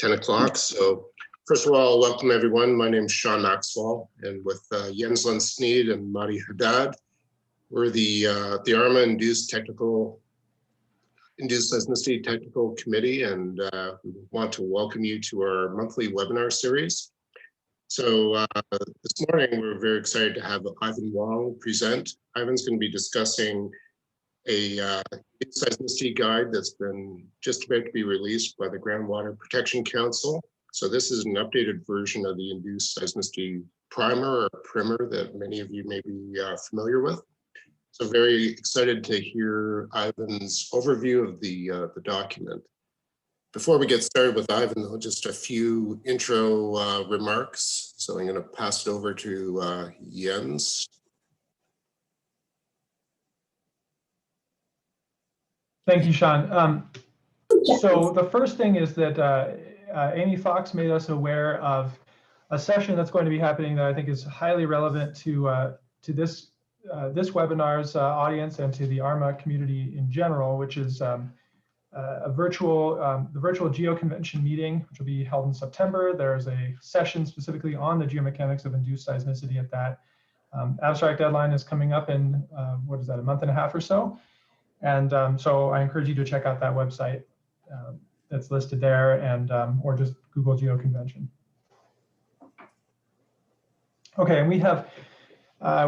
10 o'clock. So first of all, welcome everyone. My name is Sean Maxwell, and with Jens Lund Sneed and Madi Haddad, we're the ARMA Induced Seismicity Technical Committee, and we want to welcome you to our monthly webinar series. So this morning, we're very excited to have Ivan Wong present. Ivan's going to be discussing a seismicity guide that's been just about to be released by the Groundwater Protection Council. So this is an updated version of the Induced Seismicity Primer or Primer that many of you may be familiar with. So very excited to hear Ivan's overview of the document. Before we get started with Ivan, though, just a few intro remarks. So I'm going to pass it over to Jens. Thank you, Sean. So the first thing is that Amy Fox made us aware of a session that's going to be happening that I think is highly relevant to this webinar's audience and to the ARMA community in general, which is the virtual GeoConvention meeting, which will be held in September. There's a session specifically on the geomechanics of induced seismicity at that. Abstract deadline is coming up in, what is that, a month and a half or so. And so I encourage you to check out that website that's listed there, and or just Google GeoConvention. Okay, and we have,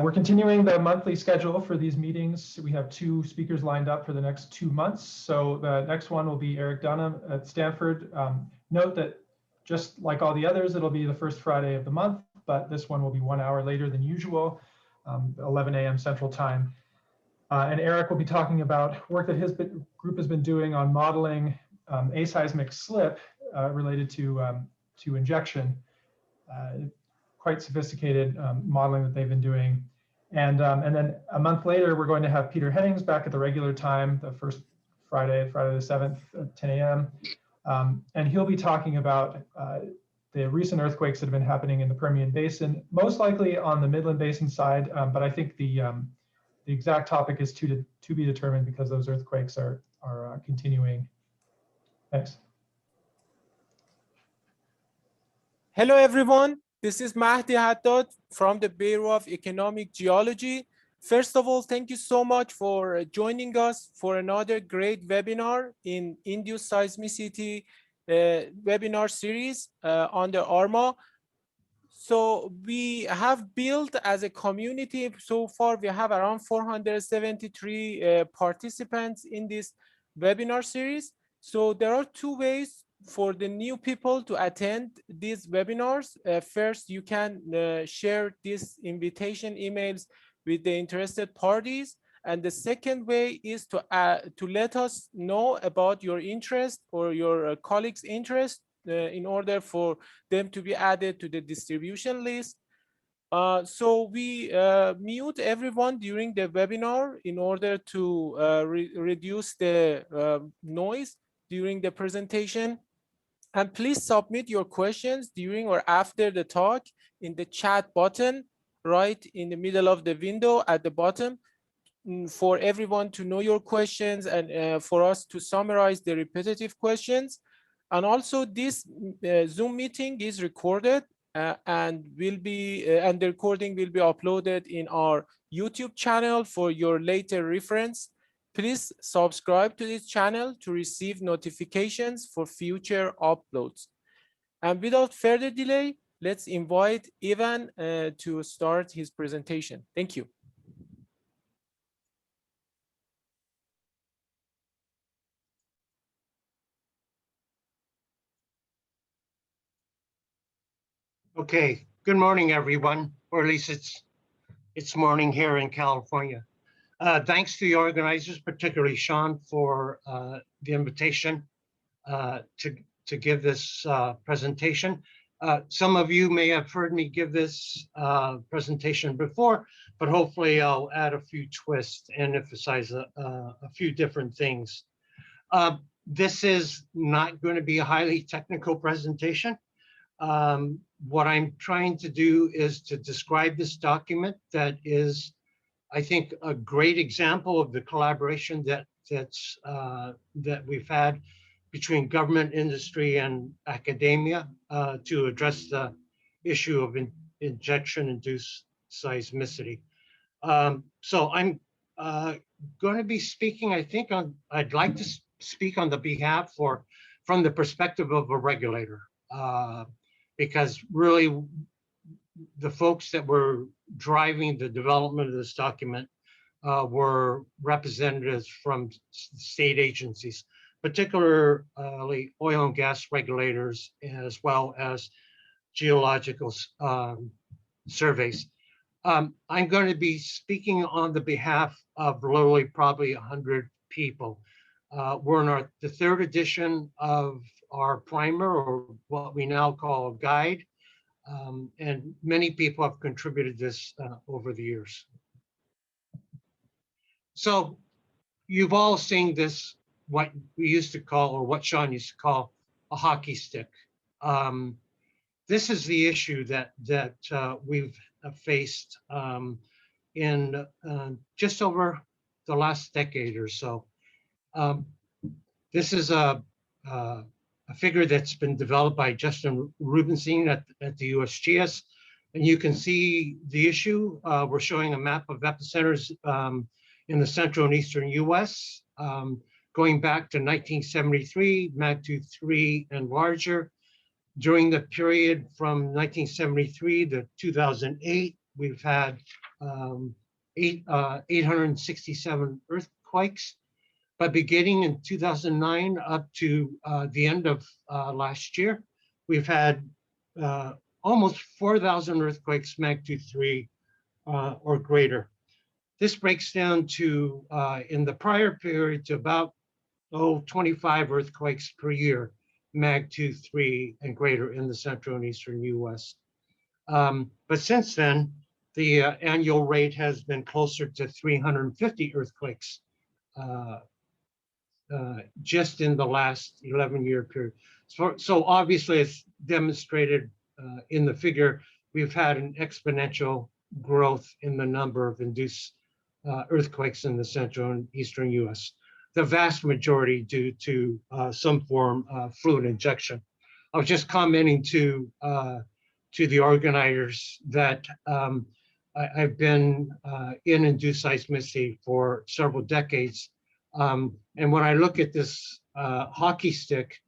we're continuing the monthly schedule for these meetings. We have 2 speakers lined up for the next 2 months. So the next one will be Eric Dunham at Stanford. Note that just like all the others, it'll be the first Friday of the month, but this one will be 1 hour later than usual, 11 a.m. Central Time. And Eric will be talking about work that his group has been doing on modeling aseismic slip related to injection. Quite sophisticated modeling that they've been doing. And then a month later, we're going to have Peter Hennings back at the regular time, the first Friday the 7th at 10 a.m. And he'll be talking about the recent earthquakes that have been happening in the Permian Basin, most likely on the Midland Basin side, but I think the exact topic is to be determined because those earthquakes are continuing. Thanks. Hello, everyone. This is Mahdi Haddad from the Bureau of Economic Geology. First of all, thank you so much for joining us for another great webinar in Induced Seismicity webinar series under ARMA. So we have built as a community, so far we have around 473 participants in this webinar series. So there are 2 ways for the new people to attend these webinars. First, you can share these invitation emails with the interested parties. And the second way is to let us know about your interest or your colleagues' interest in order for them to be added to the distribution list. So we mute everyone during the webinar in order to reduce the noise during the presentation. And please submit your questions during or after the talk in the chat button right in the middle of the window at the bottom for everyone to know your questions and for us to summarize the repetitive questions. And also this Zoom meeting is recorded and the recording will be uploaded in our YouTube channel for your later reference. Please subscribe to this channel to receive notifications for future uploads. And without further delay, let's invite Ivan to start his presentation. Thank you. Okay, good morning, everyone, or at least it's morning here in California. Thanks to the organizers, particularly Sean, for the invitation to give this presentation. Some of you may have heard me give this presentation before, but hopefully I'll add a few twists and emphasize a few different things. This is not going to be a highly technical presentation. What I'm trying to do is to describe this document that is, I think, a great example of the collaboration that we've had between government, industry, and academia to address the issue of injection-induced seismicity. So I'm going to be speaking, I think, I'd like to speak on the behalf from the perspective of a regulator, because really the folks that were driving the development of this document were representatives from state agencies, particularly oil and gas regulators, as well as geological surveys. I'm going to be speaking on the behalf of literally probably 100 people. We're in the third edition of our primer, or what we now call a guide, and many people have contributed this over the years. So you've all seen this, what we used to call, or what Sean used to call, a hockey stick. This is the issue that we've faced in just over the last decade or so. This is a figure that's been developed by Justin Rubenstein at the USGS, and you can see the issue. We're showing a map of epicenters in the central and eastern US, going back to 1973, magnitude 3 and larger. During the period from 1973 to 2008, we've had 867 earthquakes. But beginning in 2009 up to the end of last year, we've had almost 4,000 earthquakes magnitude 3 or greater. This breaks down to, in the prior period, to about 25 earthquakes per year, magnitude 3 and greater in the central and eastern US. But since then, the annual rate has been closer to 350 earthquakes just in the last 11-year period. So obviously, it's demonstrated in the figure, we've had an exponential growth in the number of induced earthquakes in the central and eastern US. The vast majority due to some form of fluid injection. I was just commenting to the organizers that I've been in induced seismicity for several decades. And when I look at this hockey stick,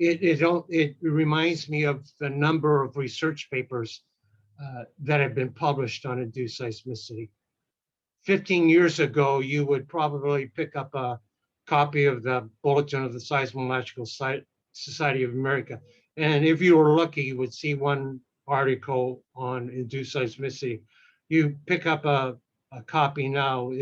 it reminds me of the number of research papers that have been published on induced seismicity. 15 years ago, you would probably pick up a copy of the Bulletin of the Seismological Society of America. And if you were lucky, you would see one article on induced seismicity. You pick up a copy now,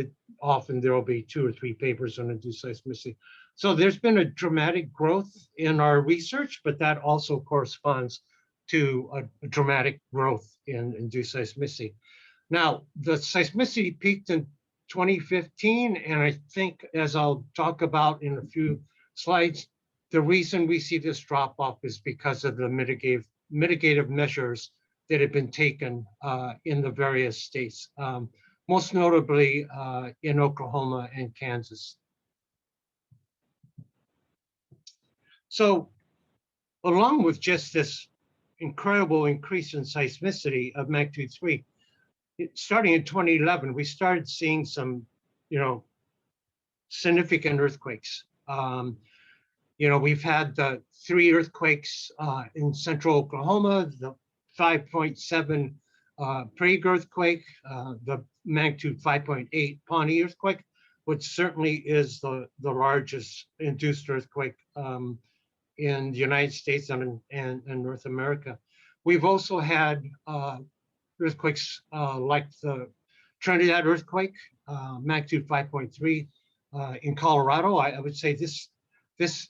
often there will be 2 or 3 papers on induced seismicity. So there's been a dramatic growth in our research, but that also corresponds to a dramatic growth in induced seismicity. Now, the seismicity peaked in 2015, and I think, as I'll talk about in a few slides, the reason we see this drop off is because of the mitigative measures that have been taken in the various states, most notably in Oklahoma and Kansas. So, along with just this incredible increase in seismicity of magnitude 3, starting in 2011, we started seeing some, significant earthquakes. We've had the 3 earthquakes in central Oklahoma, the 5.7 Prague earthquake, the magnitude 5.8 Pawnee earthquake, which certainly is the largest induced earthquake in the United States and North America. We've also had earthquakes like the Trinidad earthquake, magnitude 5.3 in Colorado. I would say this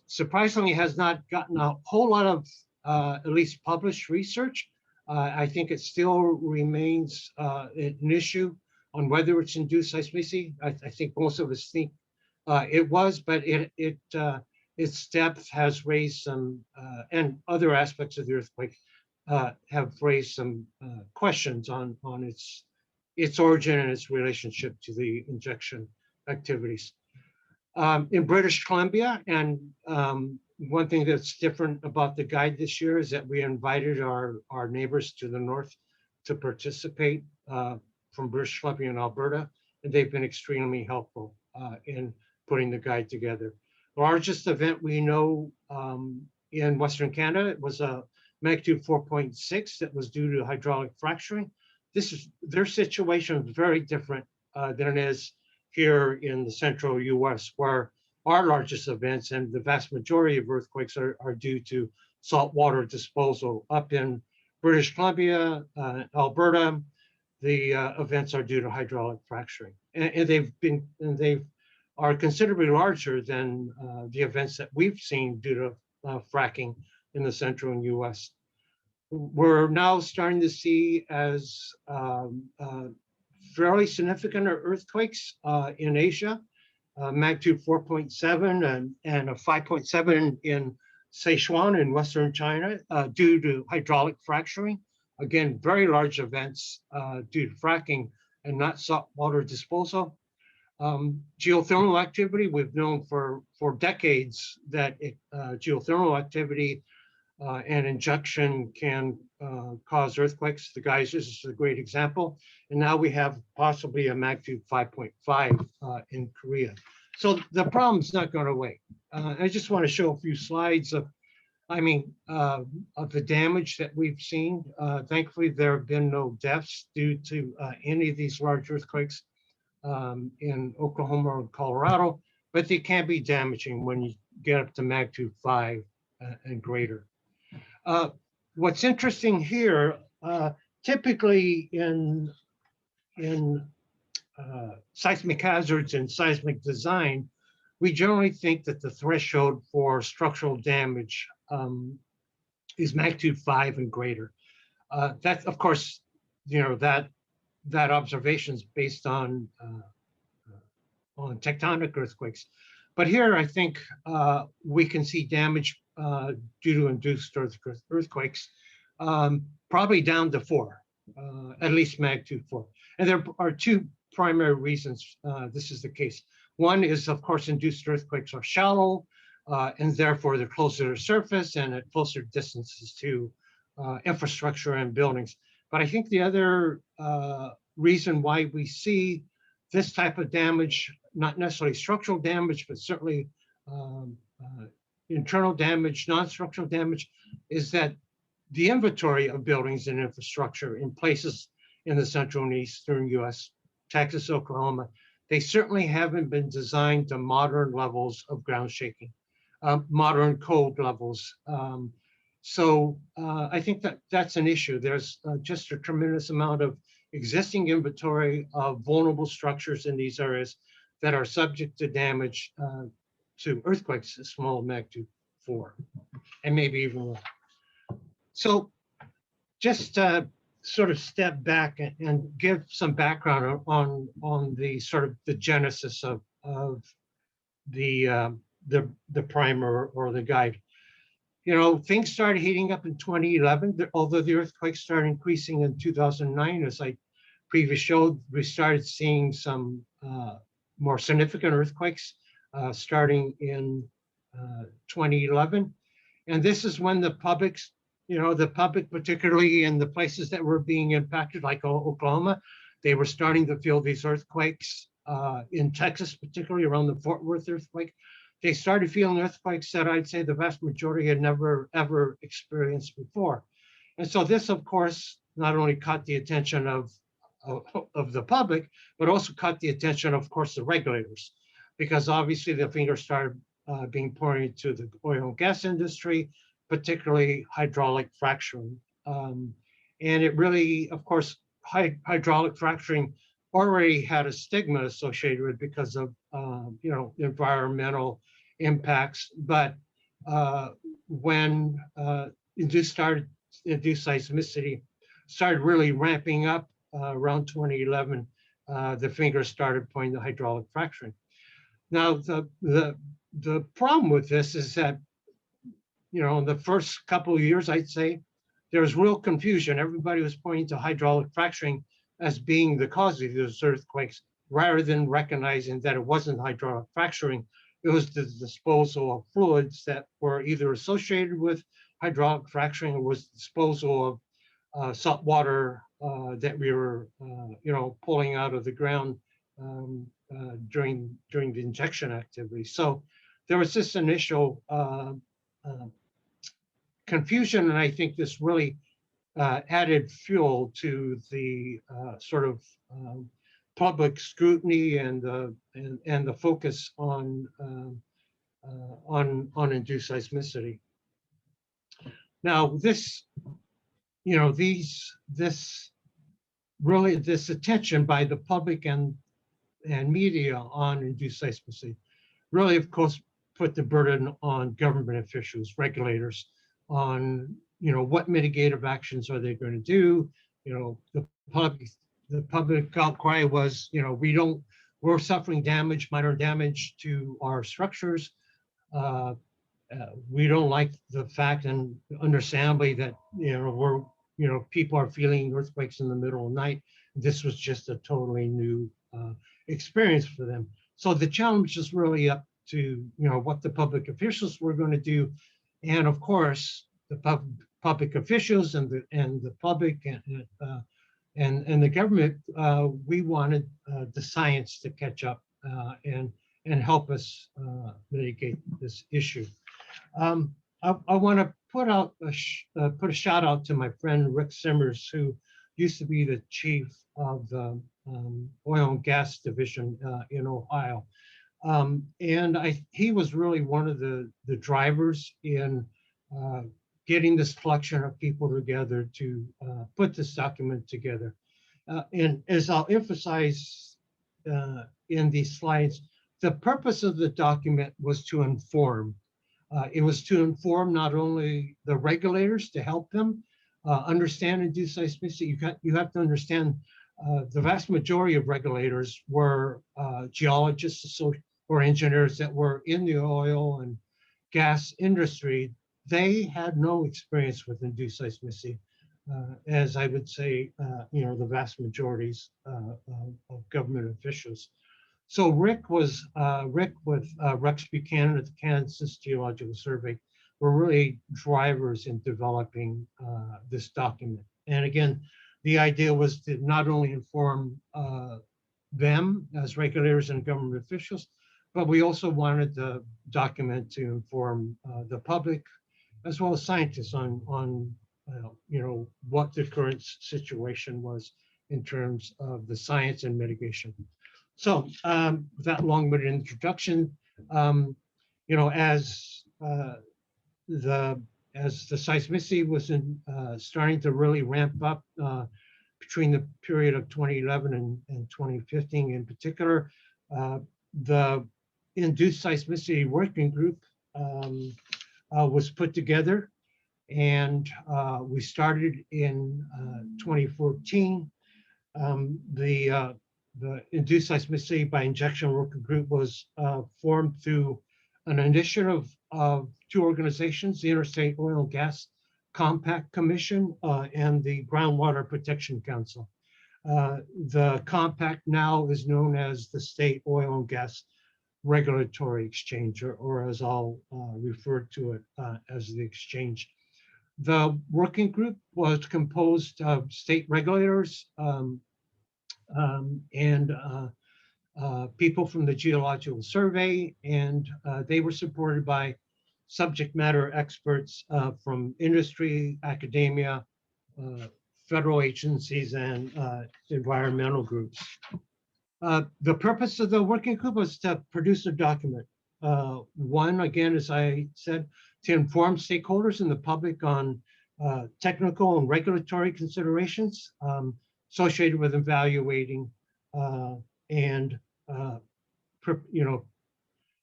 surprisingly has not gotten a whole lot of at least published research. I think it still remains an issue on whether it's induced seismicity. I think most of us think it was, but its depth has raised some, and other aspects of the earthquake have raised some questions on its origin and its relationship to the injection activities. In British Columbia, and one thing that's different about the guide this year is that we invited our neighbors to the north to participate from British Columbia and Alberta, and they've been extremely helpful in putting the guide together. The largest event we know in Western Canada, it was a magnitude 4.6 that was due to hydraulic fracturing. Their situation is very different than it is here in the central US, where our largest events and the vast majority of earthquakes are due to saltwater disposal. Up in British Columbia, Alberta, the events are due to hydraulic fracturing, and they are considerably larger than the events that we've seen due to fracking in the central and US. We're now starting to see as fairly significant earthquakes in Asia, magnitude 4.7 and a 5.7 in Sichuan in Western China due to hydraulic fracturing. Again, very large events due to fracking and not saltwater disposal. Geothermal activity, we've known for decades that geothermal activity and injection can cause earthquakes. The geysers is a great example. And now we have possibly a magnitude 5.5 in Korea. So the problem's not going away. I just want to show a few slides of the damage that we've seen. Thankfully, there have been no deaths due to any of these large earthquakes in Oklahoma or Colorado, but they can be damaging when you get up to magnitude 5 and greater. What's interesting here, typically in seismic hazards and seismic design, we generally think that the threshold for structural damage is magnitude 5 and greater. That's, of course, that observation is based on tectonic earthquakes. But here, I think we can see damage due to induced earthquakes, probably down to 4, at least magnitude 4. And there are two primary reasons this is the case. One is, of course, induced earthquakes are shallow, and therefore they're closer to the surface and at closer distances to infrastructure and buildings. But I think the other reason why we see this type of damage, not necessarily structural damage, but certainly internal damage, non-structural damage, is that the inventory of buildings and infrastructure in places in the central and eastern US, Texas, Oklahoma, they certainly haven't been designed to modern levels of ground shaking, modern code levels. So I think that that's an issue. There's just a tremendous amount of existing inventory of vulnerable structures in these areas that are subject to damage to earthquakes of small magnitude 4, and maybe even more. So just sort of step back and give some background on the sort of the genesis of the primer or the guide. Things started heating up in 2011, although the earthquakes started increasing in 2009. As I previously showed, we started seeing some more significant earthquakes starting in 2011. And this is when the public, particularly in the places that were being impacted, like Oklahoma, they were starting to feel these earthquakes. In Texas, particularly around the Fort Worth earthquake, they started feeling earthquakes that I'd say the vast majority had never, ever experienced before. And so this, of course, not only caught the attention of the public, but also caught the attention, of course, the regulators, because obviously the finger started being pointed to the oil and gas industry, particularly hydraulic fracturing. And it really, of course, hydraulic fracturing already had a stigma associated with it because of environmental impacts. But when induced seismicity started really ramping up around 2011, the finger started pointing to hydraulic fracturing. Now, the problem with this is that, in the first couple of years, I'd say, there was real confusion. Everybody was pointing to hydraulic fracturing as being the cause of those earthquakes, rather than recognizing that it wasn't hydraulic fracturing, it was the disposal of fluids that were either associated with hydraulic fracturing or was disposal of salt water that we were, pulling out of the ground during the injection activity. So there was this initial confusion, and I think this really added fuel to the sort of public scrutiny and the focus on induced seismicity. Now, this attention by the public and media on induced seismicity really, of course, put the burden on government officials, regulators, on what mitigative actions are they going to do. The public outcry was, we're suffering damage, minor damage to our structures. We don't like the fact, and understandably, that people are feeling earthquakes in the middle of the night. This was just a totally new experience for them. So the challenge is really up to what the public officials were going to do, and of course the public officials and the public and the government. We wanted the science to catch up and help us mitigate this issue. I want to put a shout out to my friend Rick Simmers, who used to be the chief of the oil and gas division in Ohio. And he was really one of the drivers in getting this collection of people together to put this document together. And as I'll emphasize in these slides, the purpose of the document was to inform. It was to inform not only the regulators, to help them understand induced seismicity. You have to understand the vast majority of regulators were geologists or engineers that were in the oil and gas industry. They had no experience with induced seismicity, as I would say, the vast majorities of government officials. So Rick with Rex Buchanan at the Kansas Geological Survey were really drivers in developing this document. And again, the idea was to not only inform them as regulators and government officials, but we also wanted the document to inform the public as well as scientists on what the current situation was in terms of the science and mitigation. So with that long-winded introduction, as the seismicity was starting to really ramp up between the period of 2011 and 2015 in particular, the Induced Seismicity Working Group was put together, and we started in 2014. The Induced Seismicity by Injection Working Group was formed through an initiative of two organizations, the Interstate Oil and Gas Compact Commission and the Groundwater Protection Council. The compact now is known as the State Oil and Gas Regulatory Exchange, or as I'll refer to it as the exchange. The working group was composed of state regulators and people from the Geological Survey, and they were supported by subject matter experts from industry, academia, federal agencies, and environmental groups. The purpose of the working group was to produce a document. One, again, as I said, to inform stakeholders and the public on technical and regulatory considerations associated with evaluating and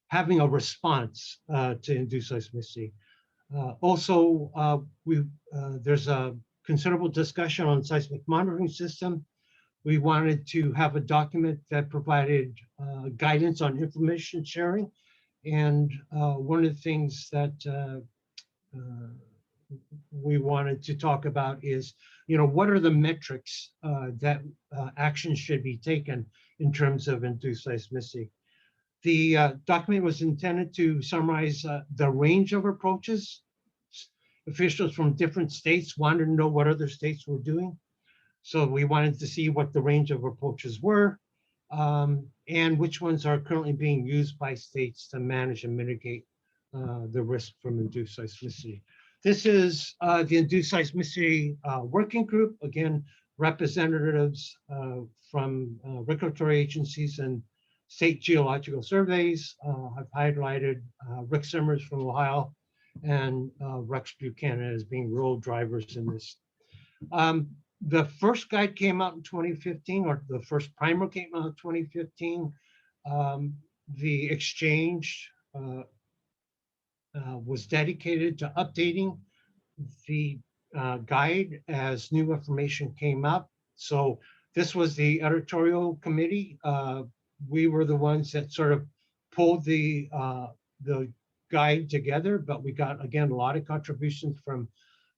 having a response to induced seismicity. Also, there's a considerable discussion on seismic monitoring system. We wanted to have a document that provided guidance on information sharing. And one of the things that we wanted to talk about is, what are the metrics that actions should be taken in terms of induced seismicity. The document was intended to summarize the range of approaches. Officials from different states wanted to know what other states were doing. So we wanted to see what the range of approaches were and which ones are currently being used by states to manage and mitigate the risk from induced seismicity. This is the induced seismicity working group. Again, representatives from regulatory agencies and state geological surveys. I've highlighted Rick Simmers from Ohio and Rex Buchanan as being role drivers in this. The first guide came out in 2015, or the first primer came out in 2015. The exchange was dedicated to updating the guide as new information came up. So this was the editorial committee. We were the ones that sort of pulled the guide together, but we got, again, a lot of contributions from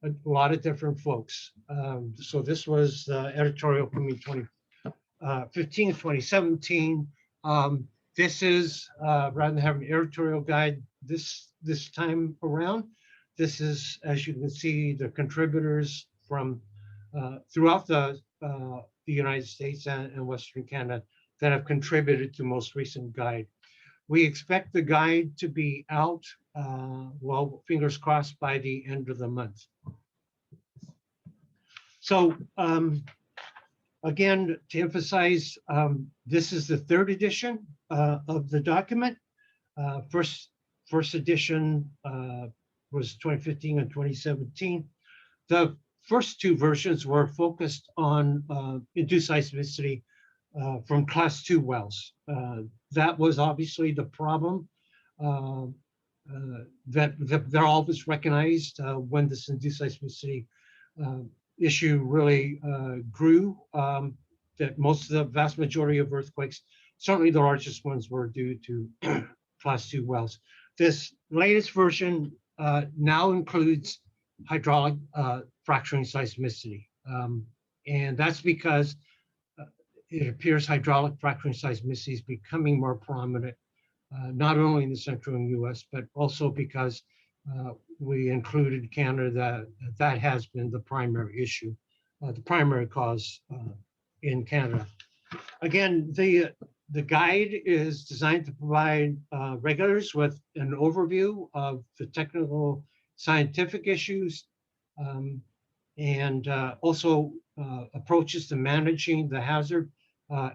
a lot of different folks. So this was editorial committee 2015, 2017. This is, rather than having an editorial guide this time around, this is, as you can see, the contributors from throughout the United States and Western Canada that have contributed to most recent guide. We expect the guide to be out, well, fingers crossed, by the end of the month. So again, to emphasize, this is the third edition of the document. First edition was 2015 and 2017. The first two versions were focused on induced seismicity from class 2 wells. That was obviously the problem that they're always recognized when this induced seismicity issue really grew, that most of the vast majority of earthquakes, certainly the largest ones, were due to class 2 wells. This latest version now includes hydraulic fracturing seismicity. And that's because it appears hydraulic fracturing seismicity is becoming more prominent, not only in the central US, but also because we included Canada, that has been the primary issue, the primary cause in Canada. Again, the guide is designed to provide regulators with an overview of the technical scientific issues and also approaches to managing the hazard,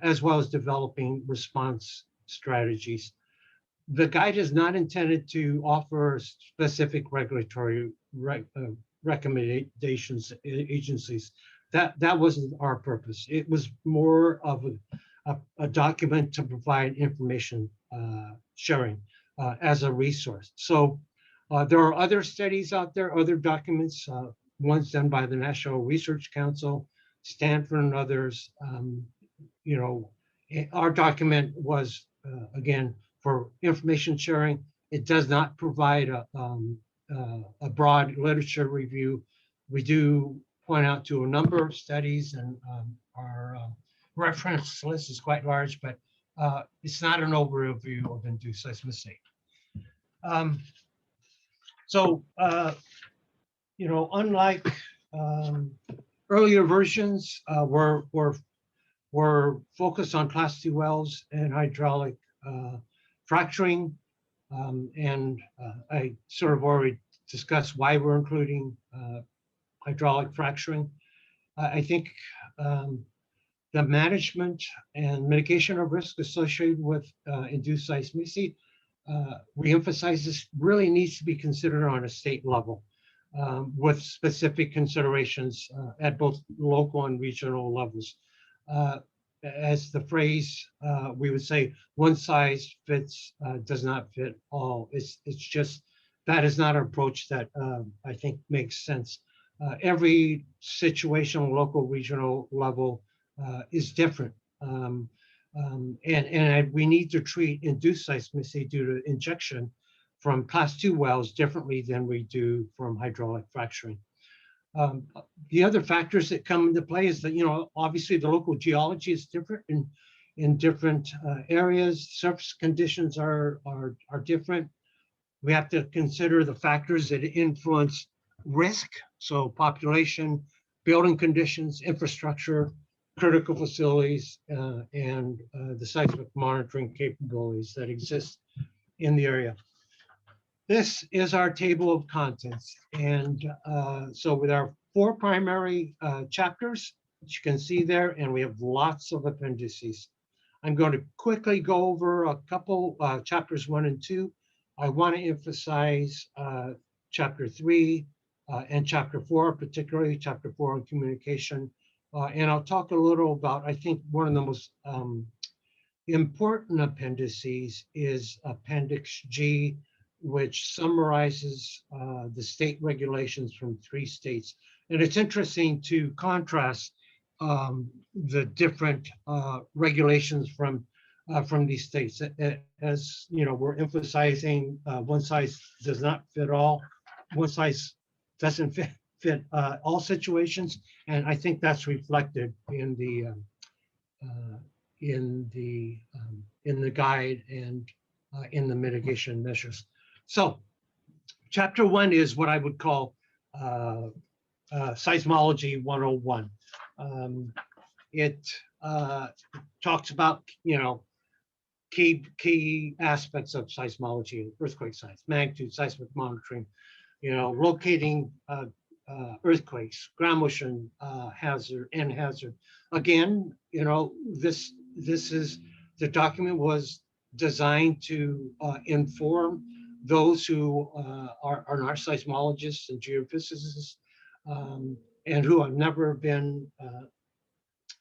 as well as developing response strategies. The guide is not intended to offer specific regulatory recommendations agencies. That wasn't our purpose. It was more of a document to provide information sharing as a resource. So there are other studies out there, other documents, ones done by the National Research Council, Stanford and others. You know, our document was, again, for information sharing. It does not provide a broad literature review. We do point out to a number of studies, and our reference list is quite large, but it's not an overview of induced seismicity. So, you know, unlike earlier versions, were focused on class 2 wells and hydraulic fracturing. And I sort of already discussed why we're including hydraulic fracturing. I think the management and mitigation of risk associated with induced seismicity reemphasizes really needs to be considered on a state level with specific considerations at both local and regional levels. As the phrase we would say, one size fits does not fit all. It's just, that is not an approach that I think makes sense. Every situation, local, regional level is different. And we need to treat induced seismicity due to injection from class 2 wells differently than we do from hydraulic fracturing. The other factors that come into play is that, you know, obviously the local geology is different in different areas. Surface conditions are different. We have to consider the factors that influence risk. So population, building conditions, infrastructure, critical facilities, and the seismic monitoring capabilities that exist in the area. This is our table of contents. And so with our 4 primary chapters, which you can see there, and we have lots of appendices. I'm going to quickly go over a couple, chapters 1 and 2. I want to emphasize chapter 3 and chapter 4, particularly chapter 4 on communication. And I'll talk a little about, I think one of the most important appendices is Appendix G, which summarizes the state regulations from 3 states. And it's interesting to contrast the different regulations from these states. As you know, we're emphasizing one size does not fit all, one size doesn't fit all situations, and I think that's reflected in the guide and in the mitigation measures. So, chapter 1 is what I would call seismology 101. It talks about, you know, key aspects of seismology, earthquake science, magnitude, seismic monitoring, you know, locating earthquakes, ground motion hazard. Again, you know, this is, the document was designed to inform those who are not seismologists and geophysicists and who have never been,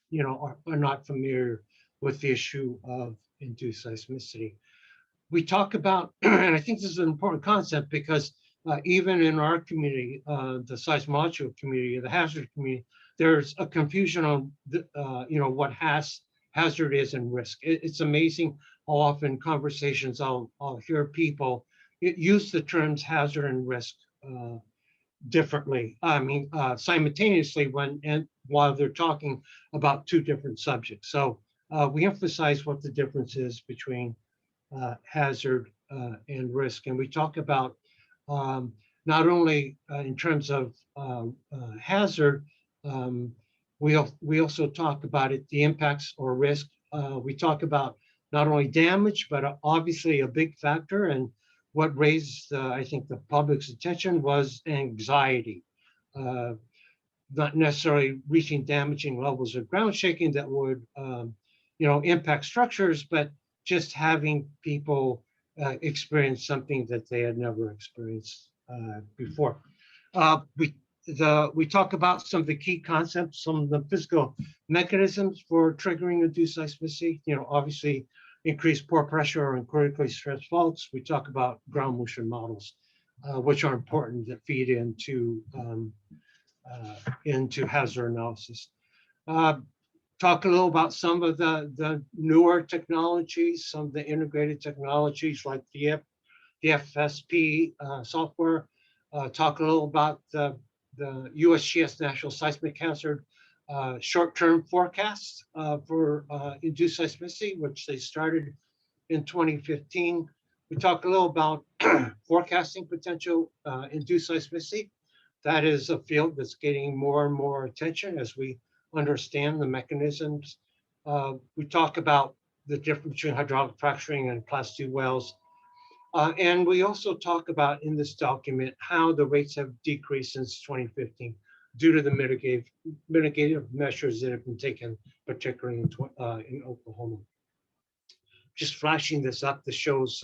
you know, are not familiar with the issue of induced seismicity. We talk about, and I think this is an important concept because even in our community, the seismological community, the hazard community, there's a confusion on, you know, what hazard is and risk. It's amazing how often conversations I'll hear people use the terms hazard and risk differently. I mean, simultaneously while they're talking about 2 different subjects. So we emphasize what the difference is between hazard and risk. And we talk about not only in terms of hazard, we also talk about the impacts or risk. We talk about not only damage, but obviously a big factor. And what raised, I think, the public's attention was anxiety. Not necessarily reaching damaging levels of ground shaking that would, you know, impact structures, but just having people experience something that they had never experienced before. We talk about some of the key concepts, some of the physical mechanisms for triggering induced seismicity. You know, obviously increased pore pressure and critically stressed faults. We talk about ground motion models, which are important that feed into hazard analysis. Talk a little about some of the newer technologies, some of the integrated technologies like the FSP software. Talk a little about the USGS National Seismic Hazard short-term forecasts for induced seismicity, which they started in 2015. We talk a little about forecasting potential induced seismicity. That is a field that's getting more and more attention as we understand the mechanisms. We talk about the difference between hydraulic fracturing and class 2 wells. And we also talk about in this document how the rates have decreased since 2015 due to the mitigative measures that have been taken, particularly in Oklahoma. Just flashing this up, this shows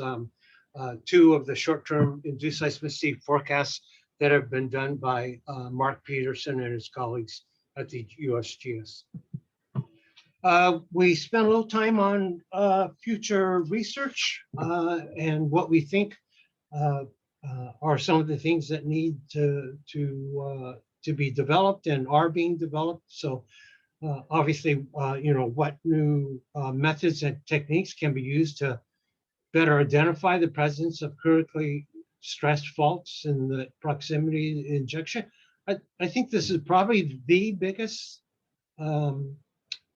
2 of the short-term induced seismicity forecasts that have been done by Mark Peterson and his colleagues at the USGS. We spent a little time on future research and what we think are some of the things that need to be developed and are being developed. So obviously, you know, what new methods and techniques can be used to better identify the presence of critically stressed faults in the proximity injection. I think this is probably the biggest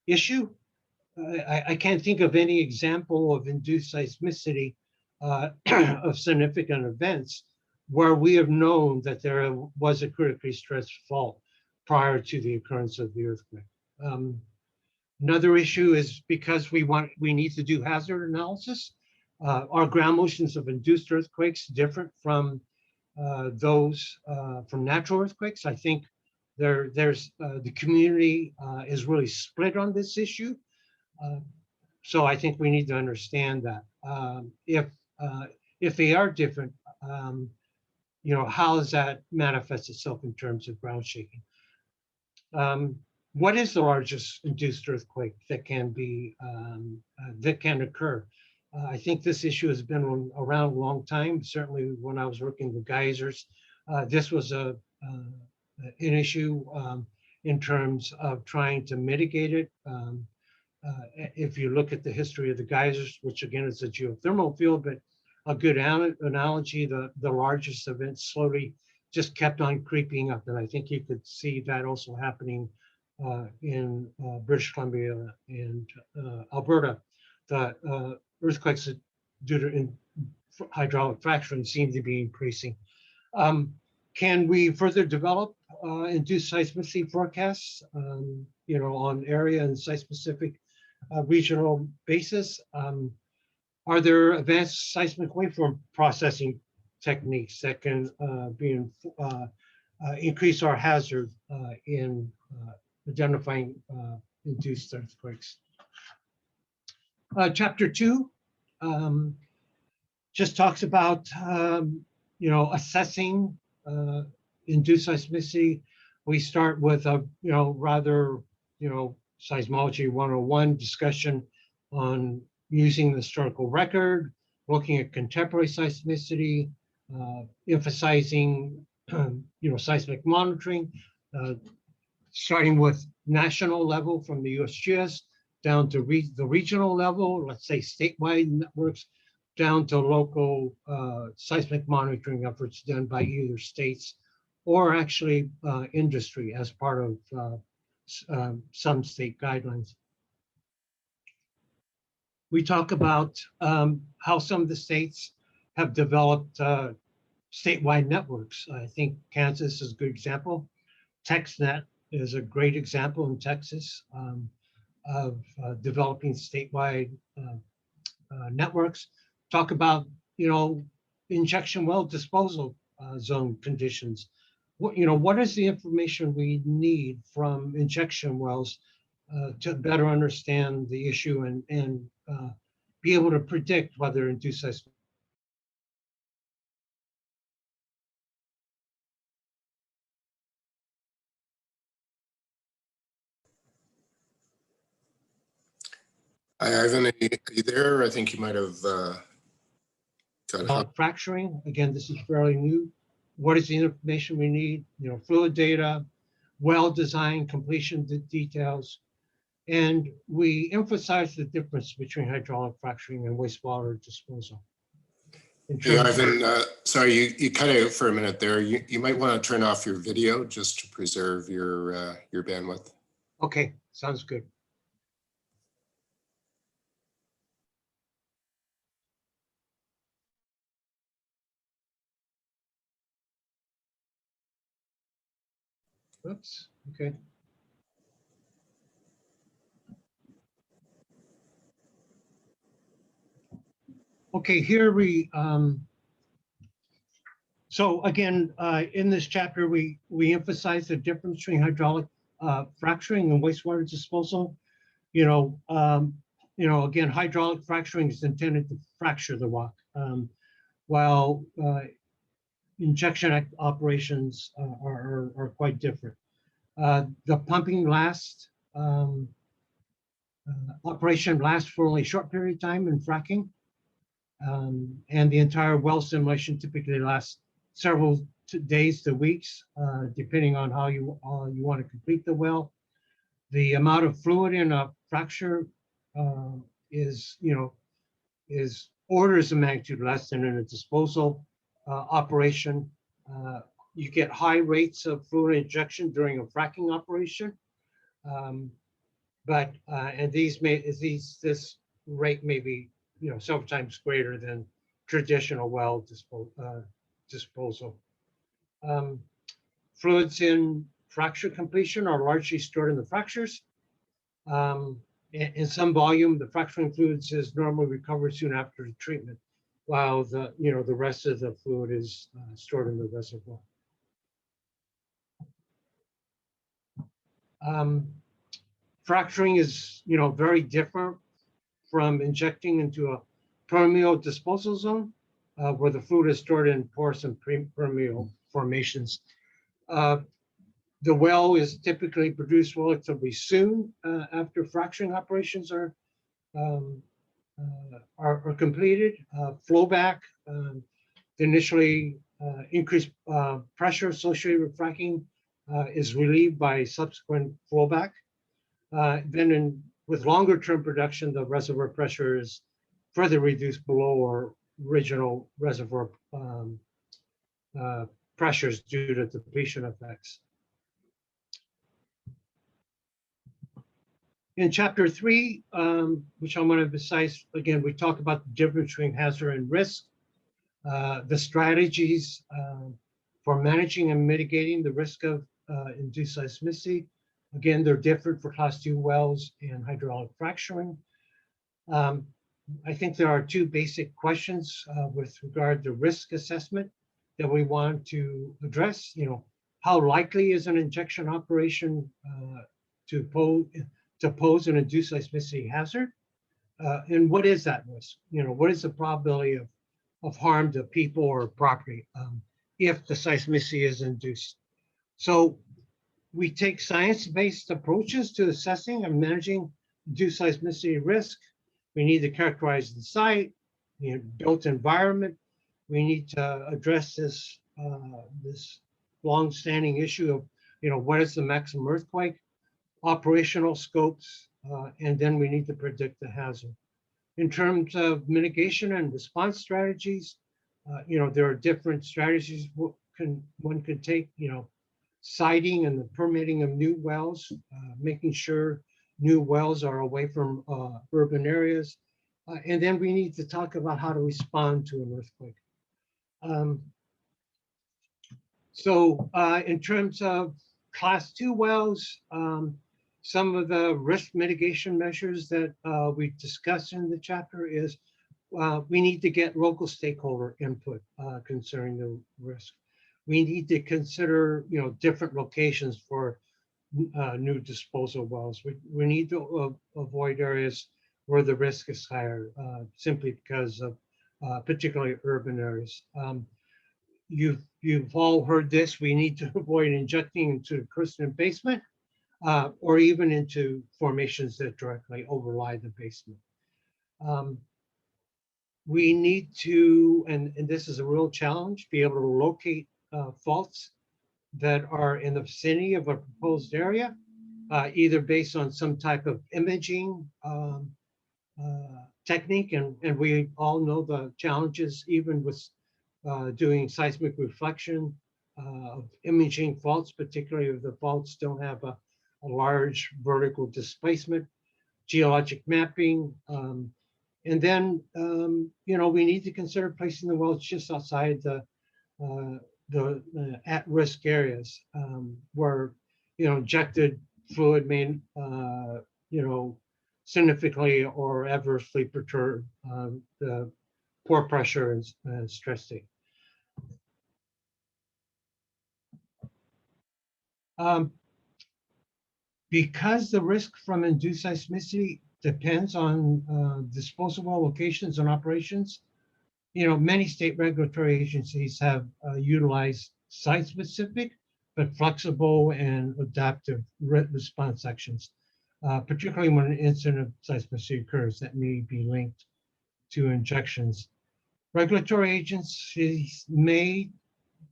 issue I can't think of any example of induced seismicity of significant events where we have known that there was a critically stressed fault prior to the occurrence of the earthquake. Another issue is because we need to do hazard analysis. Are ground motions of induced earthquakes different from those from natural earthquakes? I think there's the community is really split on this issue. So I think we need to understand that if they are different, you know, how does that manifest itself in terms of ground shaking? What is the largest induced earthquake that can be that can occur? I think this issue has been around a long time. Certainly, when I was working with geysers, this was an issue in terms of trying to mitigate it. If you look at the history of the geysers, which again is a geothermal field, but a good analogy, the largest event slowly just kept on creeping up. And I think you could see that also happening in British Columbia and Alberta. The earthquakes due to hydraulic fracturing seem to be increasing. Can we further develop induced seismicity forecasts, you know, on area and site-specific regional basis? Are there advanced seismic waveform processing techniques that can increase our hazard in identifying induced earthquakes? Chapter 2 just talks about you know, assessing induced seismicity. We start with a rather seismology 101 discussion on using the historical record, looking at contemporary seismicity, emphasizing seismic monitoring, starting with national level from the USGS down to the regional level, let's say statewide networks, down to local seismic monitoring efforts done by either states or actually industry as part of some state guidelines. We talk about how some of the states have developed statewide networks. I think Kansas is a good example. TexNet is a great example in Texas of developing statewide networks. Talk about, injection well disposal zone conditions. What is the information we need from injection wells to better understand the issue and be able to predict whether induced seismic. Hi, Ivan, are you there? I think you might have got Fracturing, again, this is fairly new. What is the information we need? Fluid data, well design, completion details. And we emphasize the difference between hydraulic fracturing and wastewater disposal. Hey, Ivan, sorry, you cut out for a minute there. You might want to turn off your video just to preserve your bandwidth. Okay, sounds good. Oops, okay. Okay, here we, so again, in this chapter, we emphasize the difference between hydraulic fracturing and wastewater disposal. Again, hydraulic fracturing is intended to fracture the rock, while injection operations are quite different. The pumping operation lasts for only a short period of time in fracking. And the entire well simulation typically lasts several days to weeks, depending on how you want to complete the well. The amount of fluid in a fracture is orders of magnitude less than in a disposal operation. You get high rates of fluid injection during a fracking operation. but and this rate may be several times greater than traditional well disposal. Fluids in fracture completion are largely stored in the fractures. In some volume, the fracturing fluids is normally recovered soon after the treatment, while the rest of the fluid is stored in the reservoir. Fracturing is very different from injecting into a permeable disposal zone, where the fluid is stored in porous and permeable formations. The well is typically produced relatively soon after fracturing operations are completed. Flowback, the initially increased pressure associated with fracking is relieved by subsequent flowback. Then with longer term production, the reservoir pressure is further reduced below our original reservoir pressures due to depletion effects. In chapter 3, which I want to emphasize, again, we talk about the difference between hazard and risk, the strategies for managing and mitigating the risk of induced seismicity. Again, they're different for class 2 wells and hydraulic fracturing. I think there are two basic questions with regard to risk assessment that we want to address. How likely is an injection operation to pose an induced seismicity hazard? And what is that risk? What is the probability of harm to people or property if the seismicity is induced? So we take science-based approaches to assessing and managing induced seismicity risk. We need to characterize the site, the built environment. We need to address this long-standing issue of, what is the maximum earthquake, operational scopes, and then we need to predict the hazard. In terms of mitigation and response strategies, there are different strategies one could take, siting and the permitting of new wells, making sure new wells are away from urban areas. And then we need to talk about how to respond to an earthquake. In terms of class 2 wells, some of the risk mitigation measures that we discussed in the chapter is we need to get local stakeholder input concerning the risk. We need to consider, different locations for new disposal wells. We need to avoid areas where the risk is higher, simply because of particularly urban areas. You've all heard this. We need to avoid injecting into the crystalline basement or even into formations that directly overlie the basement. We need to, and this is a real challenge, be able to locate faults that are in the vicinity of a proposed area, either based on some type of imaging technique, and we all know the challenges even with doing seismic reflection of imaging faults, particularly if the faults don't have a large vertical displacement, geologic mapping, and then we need to consider placing the wells just outside the at-risk areas where injected fluid may significantly or adversely perturb the pore pressure and stress state. Because the risk from induced seismicity depends on disposable locations and operations, many state regulatory agencies have utilized site-specific but flexible and adaptive response actions, particularly when an incident of seismicity occurs that may be linked to injections. Regulatory agencies may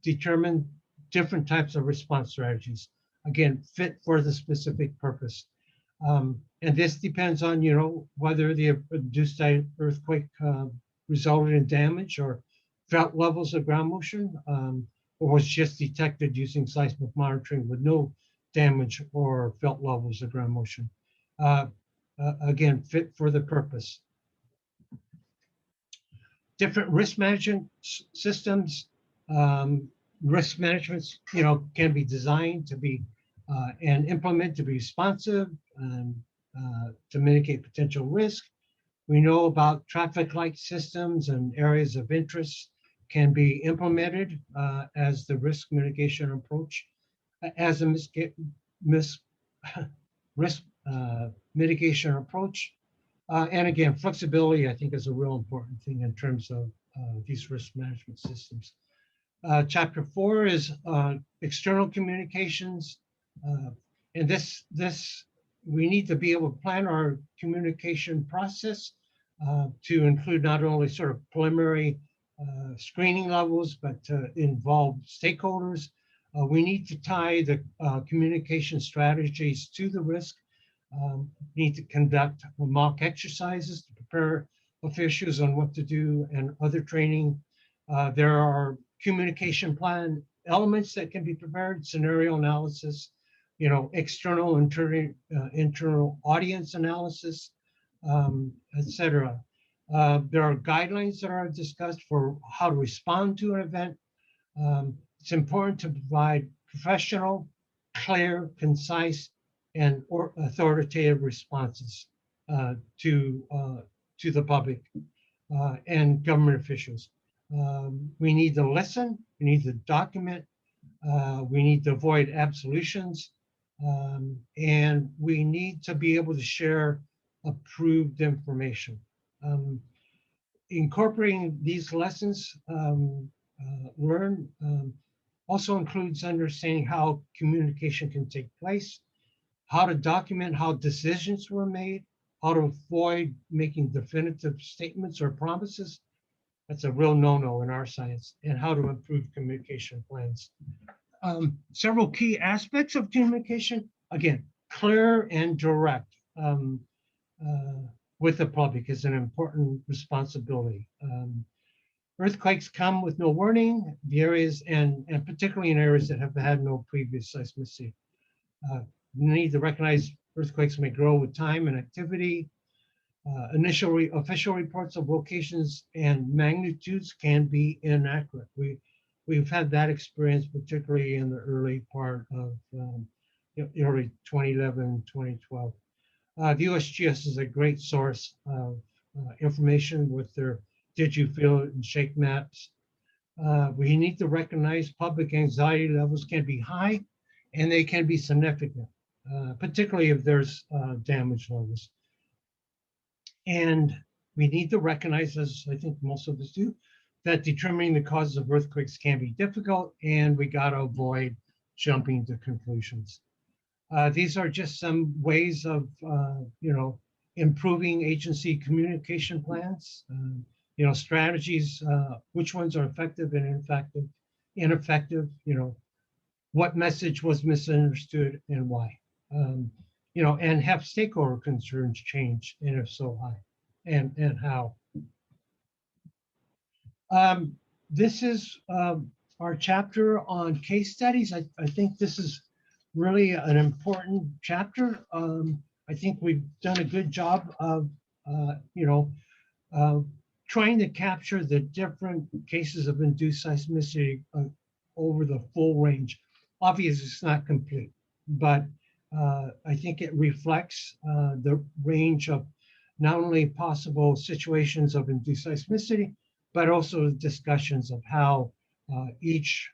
determine different types of response strategies, again, fit for the specific purpose. And this depends on, whether the induced earthquake resulted in damage or felt levels of ground motion, or was just detected using seismic monitoring with no damage or felt levels of ground motion. again, fit for the purpose. Different risk management systems, risk management, can be designed to be and implement to be responsive and to mitigate potential risk. We know about traffic light systems and areas of interest can be implemented as the risk mitigation approach, as a risk mitigation approach. And again, flexibility, I think, is a real important thing in terms of these risk management systems. Chapter 4 is external communications. And this we need to be able to plan our communication process to include not only sort of preliminary screening levels, but to involve stakeholders. We need to tie the communication strategies to the risk. Need to conduct mock exercises to prepare officials on what to do and other training. There are communication plan elements that can be prepared, scenario analysis, external, internal audience analysis, etc. There are guidelines that are discussed for how to respond to an event. It's important to provide professional, clear, concise, and authoritative responses to the public and government officials. We need to listen, we need to document, we need to avoid absolutions, and we need to be able to share approved information. Incorporating these lessons learned also includes understanding how communication can take place, how to document how decisions were made, how to avoid making definitive statements or promises. That's a real no-no in our science, and how to improve communication plans. Several key aspects of communication, again, clear and direct with the public is an important responsibility. Earthquakes come with no warning, the areas, and particularly in areas that have had no previous seismicity. We need to recognize earthquakes may grow with time and activity. Initial official reports of locations and magnitudes can be inaccurate. We've had that experience, particularly in the early part of early 2011, 2012. The USGS is a great source of information with their Did You Feel It and Shake maps. We need to recognize public anxiety levels can be high and they can be significant, particularly if there's damage levels. And we need to recognize, as I think most of us do, that determining the causes of earthquakes can be difficult, and we got to avoid jumping to conclusions. These are just some ways of, improving agency communication plans, strategies, which ones are effective and ineffective, what message was misunderstood and why. And have stakeholder concerns change, and if so, why, and how. This is our chapter on case studies. I think this is really an important chapter. I think we've done a good job of, trying to capture the different cases of induced seismicity over the full range. Obviously, it's not complete, but I think it reflects the range of not only possible situations of induced seismicity, but also discussions of how each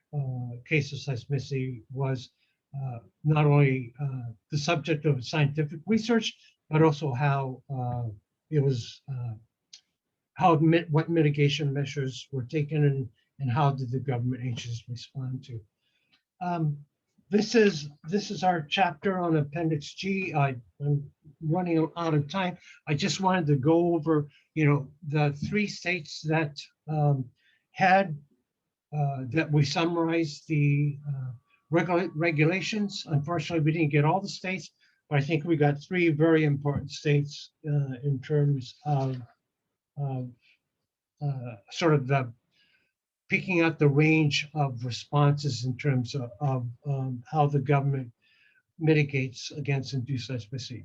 case of seismicity was not only the subject of scientific research, but also how it was, what mitigation measures were taken and how did the government agencies respond to. This is our chapter on Appendix G. I'm running out of time. I just wanted to go over, the 3 states that had that we summarized the regulations. Unfortunately, we didn't get all the states, but I think we got 3 very important states in terms of sort of the picking out the range of responses in terms of how the government mitigates against induced seismicity.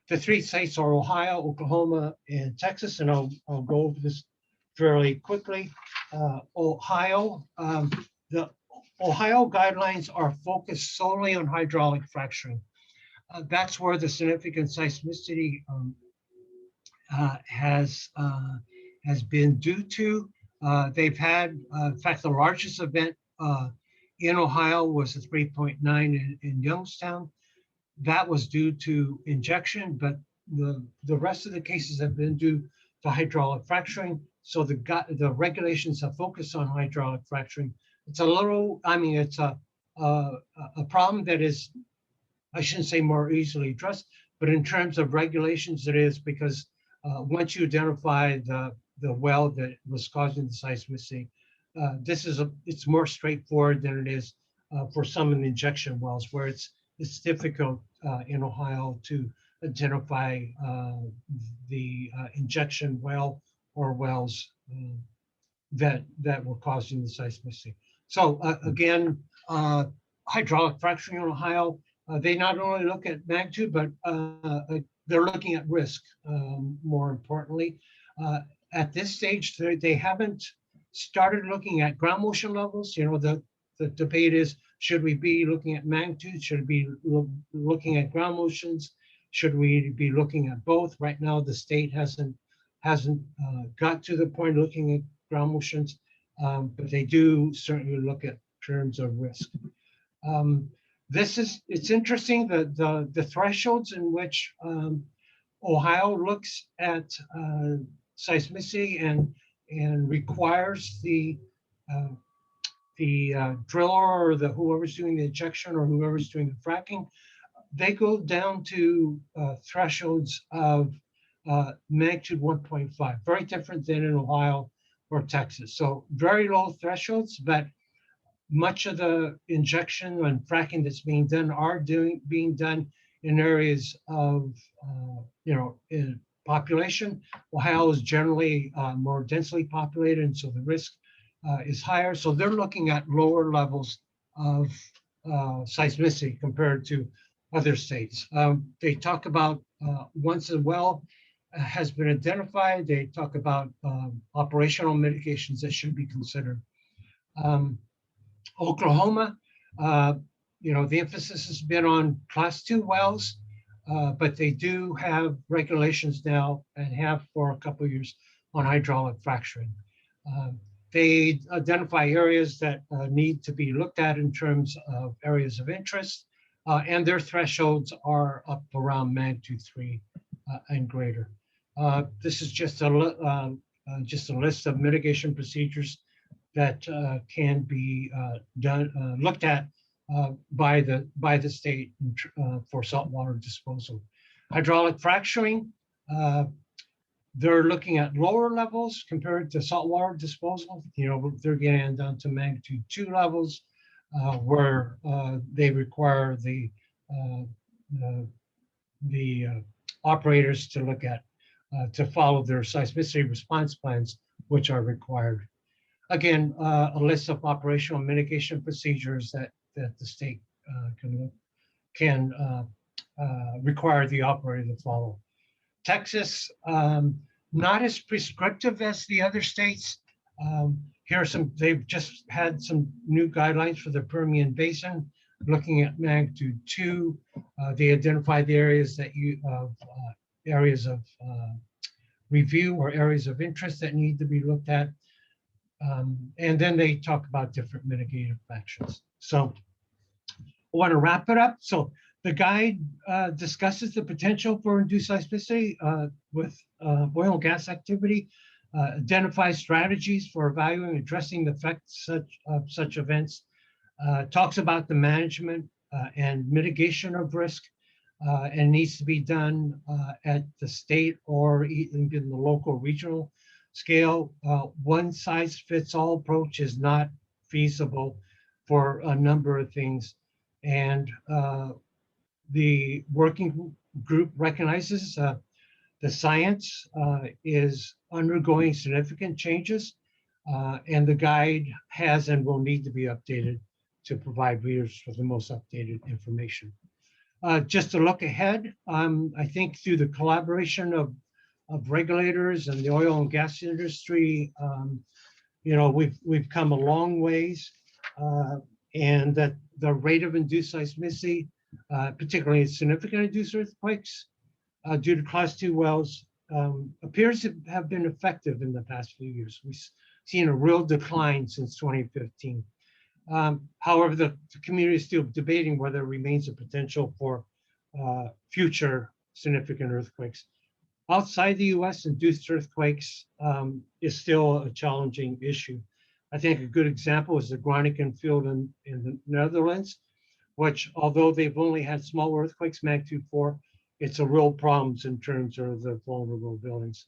The three states are Ohio, Oklahoma, and Texas, and I'll go over this fairly quickly. Ohio, the Ohio guidelines are focused solely on hydraulic fracturing. That's where the significant seismicity has been due to. They've had, in fact, the largest event in Ohio was a 3.9 in Youngstown. That was due to injection, but the rest of the cases have been due to hydraulic fracturing. So the regulations have focused on hydraulic fracturing. It's a little, I mean, it's a problem that is, I shouldn't say more easily addressed, but in terms of regulations, it is, because once you identify the well that was causing the seismicity, it's more straightforward than it is for some of the injection wells, where it's difficult in Ohio to identify the injection well or wells that were causing the seismicity. So again, hydraulic fracturing in Ohio, they not only look at magnitude, but they're looking at risk, more importantly. At this stage, they haven't started looking at ground motion levels. You know, the debate is, should we be looking at magnitude? Should we be looking at ground motions? Should we be looking at both? Right now, the state hasn't got to the point of looking at ground motions, but they do certainly look at terms of risk. It's interesting that the thresholds in which Ohio looks at seismicity and requires the driller or whoever's doing the injection or whoever's doing the fracking, they go down to thresholds of magnitude 1.5, very different than in Ohio or Texas. So very low thresholds, but much of the injection and fracking that's being done being done in areas of in population. Ohio is generally more densely populated, and so the risk is higher. So they're looking at lower levels of seismicity compared to other states. They talk about once a well has been identified, they talk about operational mitigations that should be considered. Oklahoma, the emphasis has been on class 2 wells, but they do have regulations now and have for a couple of years on hydraulic fracturing. They identify areas that need to be looked at in terms of areas of interest, and their thresholds are up around magnitude 3 and greater. This is just a list of mitigation procedures that can be looked at by the state for saltwater disposal. Hydraulic fracturing, they're looking at lower levels compared to saltwater disposal. They're getting down to magnitude 2 levels, where they require the operators to look at to follow their seismicity response plans, which are required. Again, a list of operational mitigation procedures that the state can require the operator to follow. Texas, not as prescriptive as the other states. They've just had some new guidelines for the Permian Basin, looking at magnitude 2. They identify the areas areas of review or areas of interest that need to be looked at. And then they talk about different mitigative actions. So I want to wrap it up. So the guide discusses the potential for induced seismicity with oil and gas activity, identifies strategies for evaluating and addressing the effects of such events, talks about the management and mitigation of risk, and needs to be done at the state or even the local regional scale. One size fits all approach is not feasible for a number of things. And the working group recognizes the science is undergoing significant changes, and the guide has and will need to be updated to provide readers with the most updated information. Just to look ahead, I think through the collaboration of regulators and the oil and gas industry, you know, we've come a long ways, and that the rate of induced seismicity, particularly significant induced earthquakes due to class 2 wells, appears to have been effective in the past few years. We've seen a real decline since 2015. However, the community is still debating whether there remains a potential for future significant earthquakes. Outside the US, induced earthquakes is still a challenging issue. I think a good example is the Groningen field in the Netherlands, which, although they've only had small earthquakes, magnitude 4, it's a real problem in terms of the vulnerable buildings.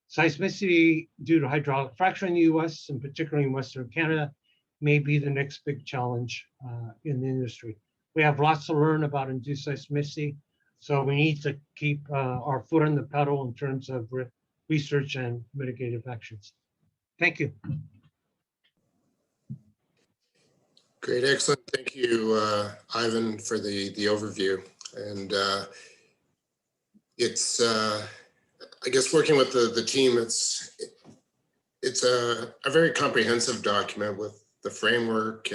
Seismicity due to hydraulic fracture in the US, and particularly in Western Canada, may be the next big challenge in the industry. We have lots to learn about induced seismicity, so we need to keep our foot on the pedal in terms of research and mitigative actions. Thank you. Great, excellent. Thank you, Ivan, for the overview. And it's, I guess, working with the team, it's a very comprehensive document with the framework,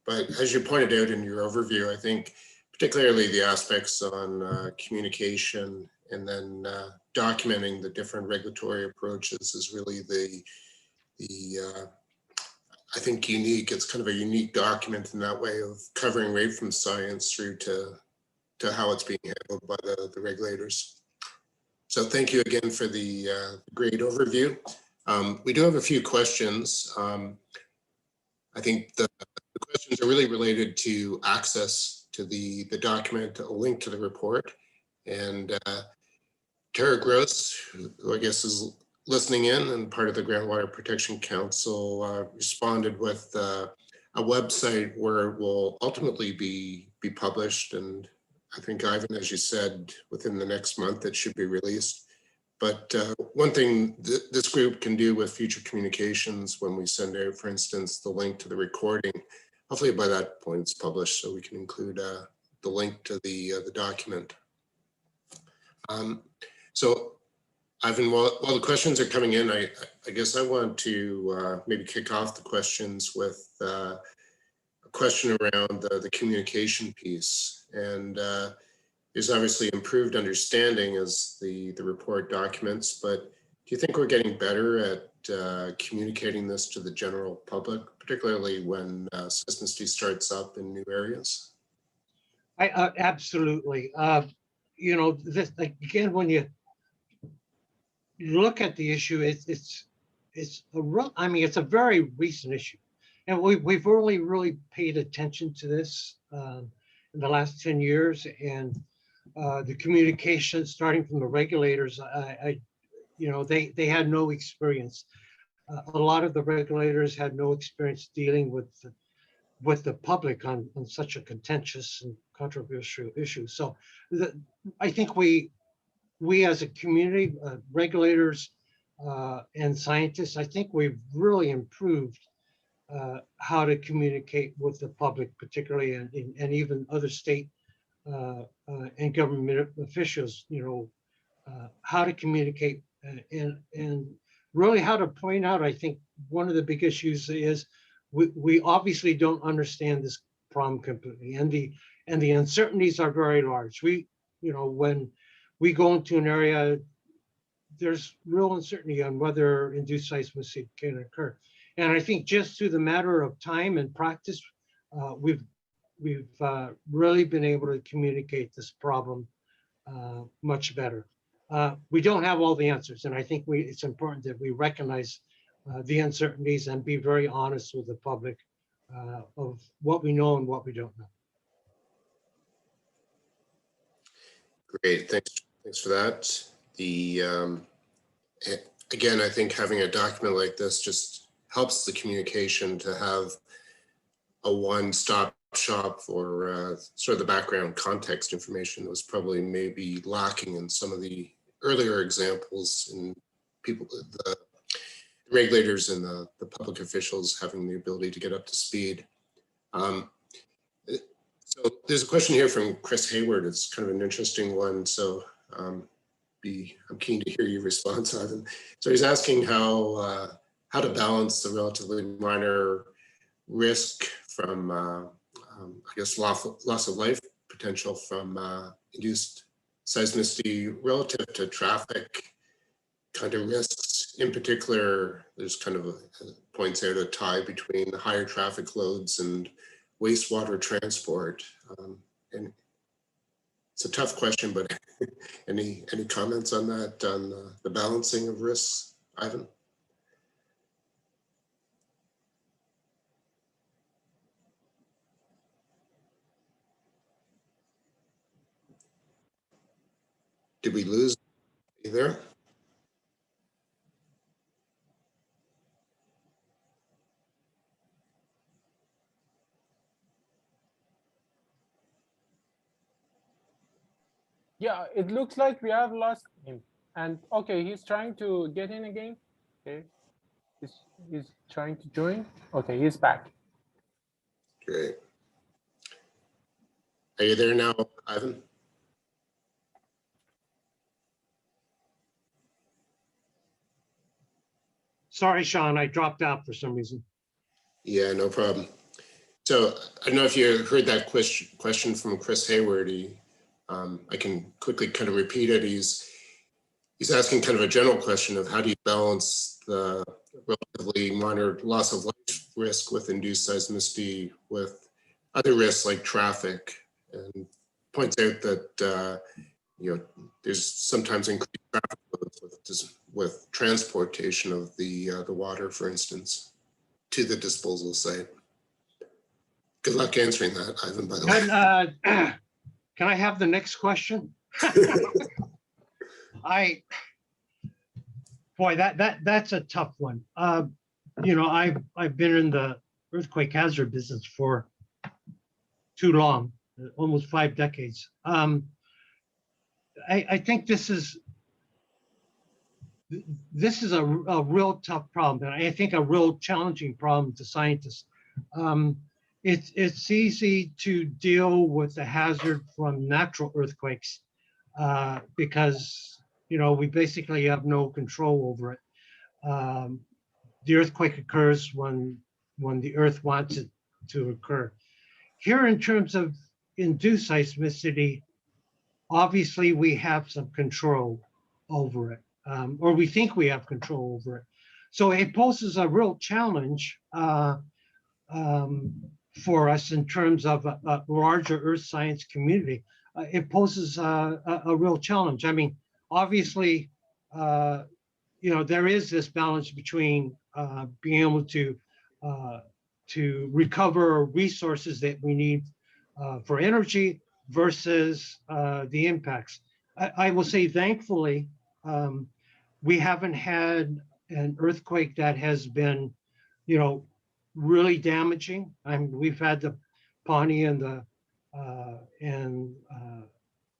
but as you pointed out in your overview, I think particularly the aspects on communication and then documenting the different regulatory approaches is really the I think unique. It's kind of a unique document in that way of covering right from science through to how it's being handled by the regulators. So thank you again for the great overview. We do have a few questions. I think the questions are really related to access to the document, a link to the report. And Tara Gross, who I guess is listening in and part of the Groundwater Protection Council, responded with a website where it will ultimately be published. And I think, Ivan, as you said, within the next month, it should be released. But one thing this group can do with future communications when we send out, for instance, the link to the recording, hopefully by that point it's published so we can include the link to the document. So Ivan, while the questions are coming in, I guess I want to maybe kick off the questions with a question around the communication piece. And there's obviously improved understanding as the report documents, but do you think we're getting better at communicating this to the general public, particularly when seismicity starts up in new areas? Absolutely. You know, this, again, when you look at the issue, it's a real, I mean, it's a very recent issue, and we've only really paid attention to this in the last 10 years, and the communication starting from the regulators, you know, they had no experience. A lot of the regulators had no experience dealing with the public on such a contentious and controversial issue. So I think we as a community, regulators and scientists, I think we've really improved how to communicate with the public, particularly and even other state and government officials, you know, how to communicate and really how to point out. I think one of the big issues is we obviously don't understand this problem completely, and the uncertainties are very large. You know, when we go into an area, there's real uncertainty on whether induced seismicity can occur. And I think just through the matter of time and practice, we've really been able to communicate this problem much better. We don't have all the answers, and I think it's important that we recognize the uncertainties and be very honest with the public of what we know and what we don't know. Great, thanks for that. Again, I think having a document like this just helps the communication to have a one-stop shop for sort of the background context information that was probably maybe lacking in some of the earlier examples in people, the regulators and the public officials having the ability to get up to speed. So there's a question here from Chris Hayward. It's kind of an interesting one. So I'm keen to hear your response, Ivan. So he's asking how to balance the relatively minor risk from, I guess, loss of life potential from induced seismicity relative to traffic kind of risks. In particular, there's kind of points out a tie between the higher traffic loads and wastewater transport. And it's a tough question, but any comments on that, on the balancing of risks, Ivan? Did we lose you there? Yeah, it looks like we have lost him. And okay, he's trying to get in again. Okay, he's trying to join. Okay, he's back. Great. Are you there now, Ivan? Sorry, Sean, I dropped out for some reason. Yeah, no problem. So I don't know if you heard that question from Chris Hayward. I can quickly kind of repeat it. He's asking kind of a general question of how do you balance the relatively minor loss of life risk with induced seismicity with other risks like traffic, and points out that there's sometimes increased traffic loads with transportation of the water, for instance, to the disposal site. Good luck answering that, Ivan, by the way. Can I have the next question? Boy, that's a tough one. I've been in the earthquake hazard business for too long, almost 5 decades. I think this is a real tough problem, and I think a real challenging problem to scientists. It's easy to deal with the hazard from natural earthquakes because we basically have no control over it. The earthquake occurs when the earth wants it to occur. Here, in terms of induced seismicity, obviously we have some control over it, or we think we have control over it. So it poses a real challenge for us in terms of a larger earth science community. It poses a real challenge. I mean, obviously, there is this balance between being able to recover resources that we need for energy versus the impacts. I will say, thankfully, we haven't had an earthquake that has been, really damaging. We've had the Pawnee and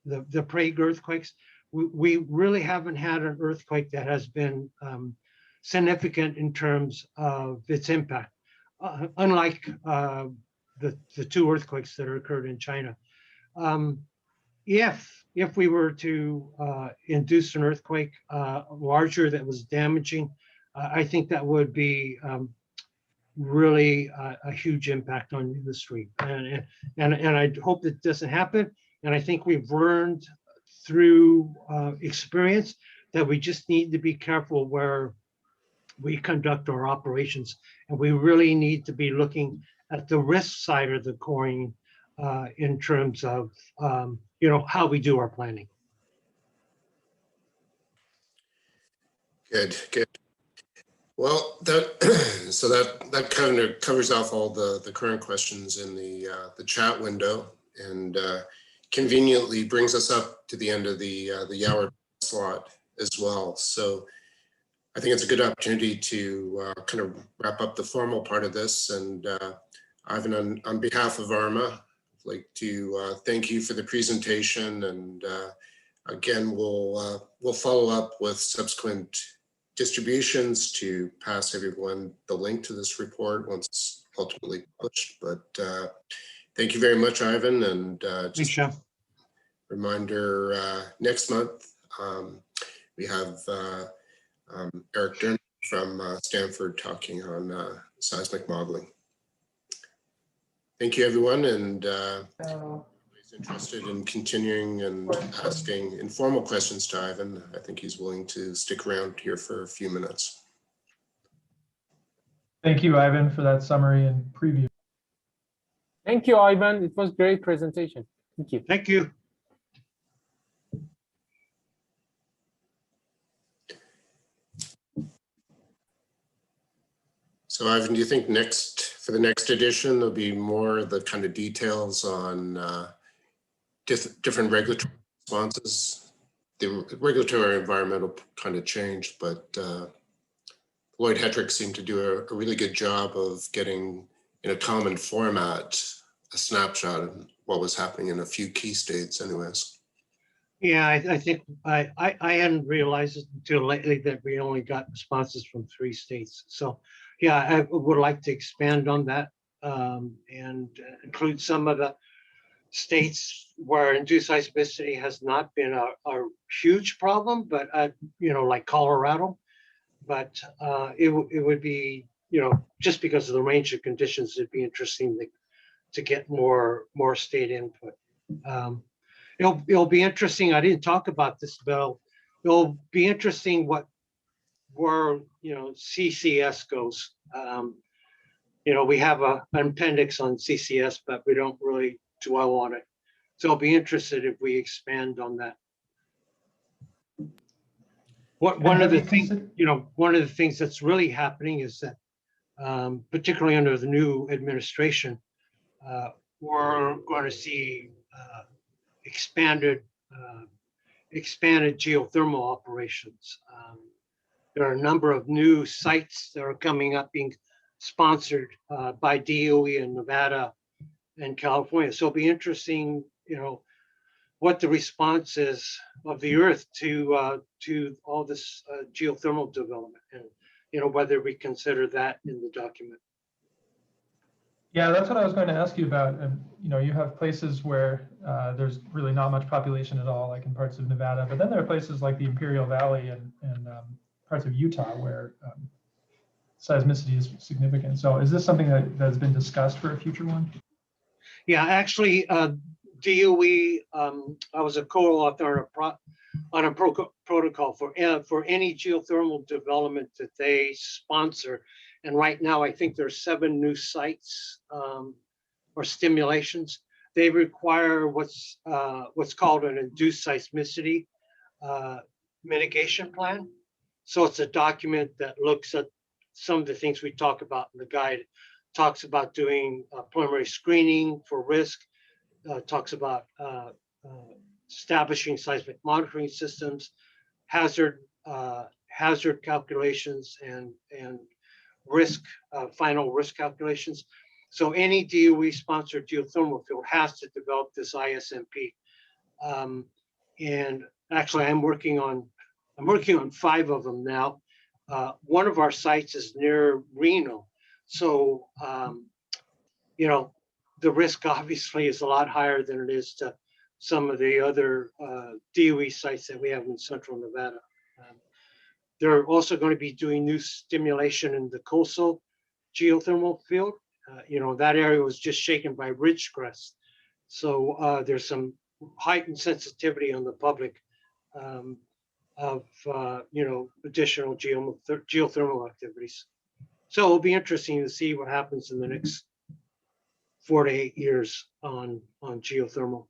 the Prague earthquakes. We really haven't had an earthquake that has been significant in terms of its impact, unlike the 2 earthquakes that occurred in China. If we were to induce an earthquake larger that was damaging, I think that would be really a huge impact on industry, and I hope it doesn't happen. And I think we've learned through experience that we just need to be careful where we conduct our operations, and we really need to be looking at the risk side of the coin in terms of how we do our planning. Good. Well, that kind of covers off all the current questions in the chat window, and conveniently brings us up to the end of the hour slot as well. So I think it's a good opportunity to kind of wrap up the formal part of this. And Ivan, on behalf of ARMA, I'd like to thank you for the presentation. And again, we'll follow up with subsequent distributions to pass everyone the link to this report once it's ultimately published. But Thank you very much, Ivan. And Thanks, just Sean. reminder, next month, we have Eric Dern from Stanford talking on seismic modeling. Thank you, everyone. And if interested in continuing and asking informal questions to Ivan, I think he's willing to stick around here for a few minutes. Thank you, Ivan, for that summary and preview. Thank you, Ivan. It was a great presentation. Thank you. Thank you. So Ivan, do you think for the next edition, there'll be more of the kind of details on different regulatory responses? The regulatory environmental kind of changed, but Lloyd Hetrick seemed to do a really good job of getting in a common format a snapshot of what was happening in a few key states anyways. Yeah, I think I hadn't realized it until lately that we only got responses from 3 states. So yeah, I would like to expand on that and include some of the states where induced seismicity has not been a huge problem, but like Colorado. But it would be, just because of the range of conditions, it'd be interesting to get more state input. It'll be interesting. I didn't talk about this, but it'll be interesting where CCS goes. We have an appendix on CCS, but we don't really dwell on it. So I'll be interested if we expand on that. One of the things that's really happening is that, particularly under the new administration, we're going to see expanded geothermal operations. There are a number of new sites that are coming up being sponsored by DOE in Nevada and California. So it'll be interesting, what the response is of the earth to all this geothermal development, and whether we consider that in the document. Yeah, that's what I was going to ask you about. You have places where there's really not much population at all, like in parts of Nevada, but then there are places like the Imperial Valley and parts of Utah where seismicity is significant. So is this something that has been discussed for a future one? Yeah, actually, DOE, I was a co-author on a protocol for any geothermal development that they sponsor. And right now, I think there's 7 new sites or stimulations. They require what's called an induced seismicity mitigation plan. So it's a document that looks at some of the things we talk about in the guide. Talks about doing preliminary screening for risk. Talks about establishing seismic monitoring systems, hazard calculations, and risk final risk calculations. So any DOE-sponsored geothermal field has to develop this ISMP. And actually, I'm working on 5 of them now. One of our sites is near Reno, so the risk obviously is a lot higher than it is to some of the other DOE sites that we have in central Nevada. They're also going to be doing new stimulation in the coastal geothermal field. That area was just shaken by ridgecrest. So there's some heightened sensitivity on the public of additional geothermal activities. So it'll be interesting to see what happens in the next 4 to 8 years on geothermal.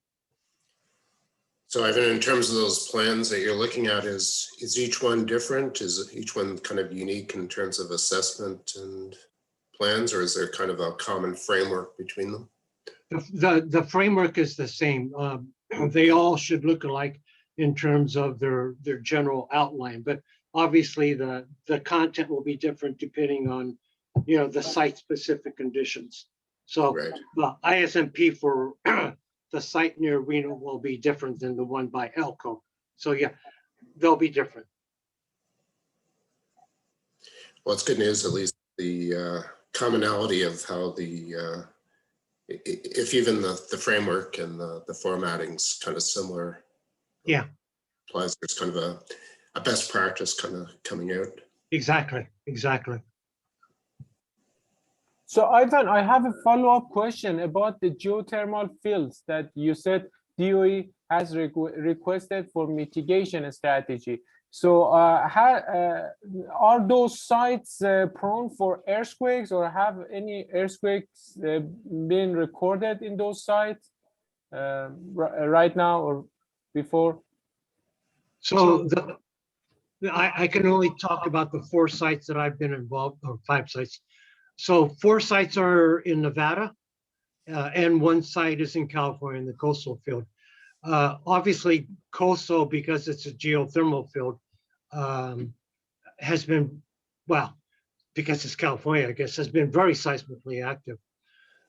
So Ivan, in terms of those plans that you're looking at, is each one different? Is each one kind of unique in terms of assessment and plans, or is there kind of a common framework between them? The framework is the same. They all should look alike in terms of their general outline, but obviously the content will be different depending on the site-specific conditions. So right. The ISMP for the site near Reno will be different than the one by Elko. So yeah, they'll be different. Well, it's good news, at least the commonality of how the if even the framework and the formatting's kind of similar. Yeah. Implies there's kind of a best practice kind of coming out. Exactly. So Ivan, I have a follow-up question about the geothermal fields that you said DOE has requested for mitigation strategy. So are those sites prone for earthquakes, or have any earthquakes been recorded in those sites right now or before? So I can only talk about the 4 sites that I've been involved, or 5 sites. So 4 sites are in Nevada, and 1 site is in California in the coastal field. Obviously, coastal, because it's a geothermal field, has been, well, because it's California, I guess, has been very seismically active.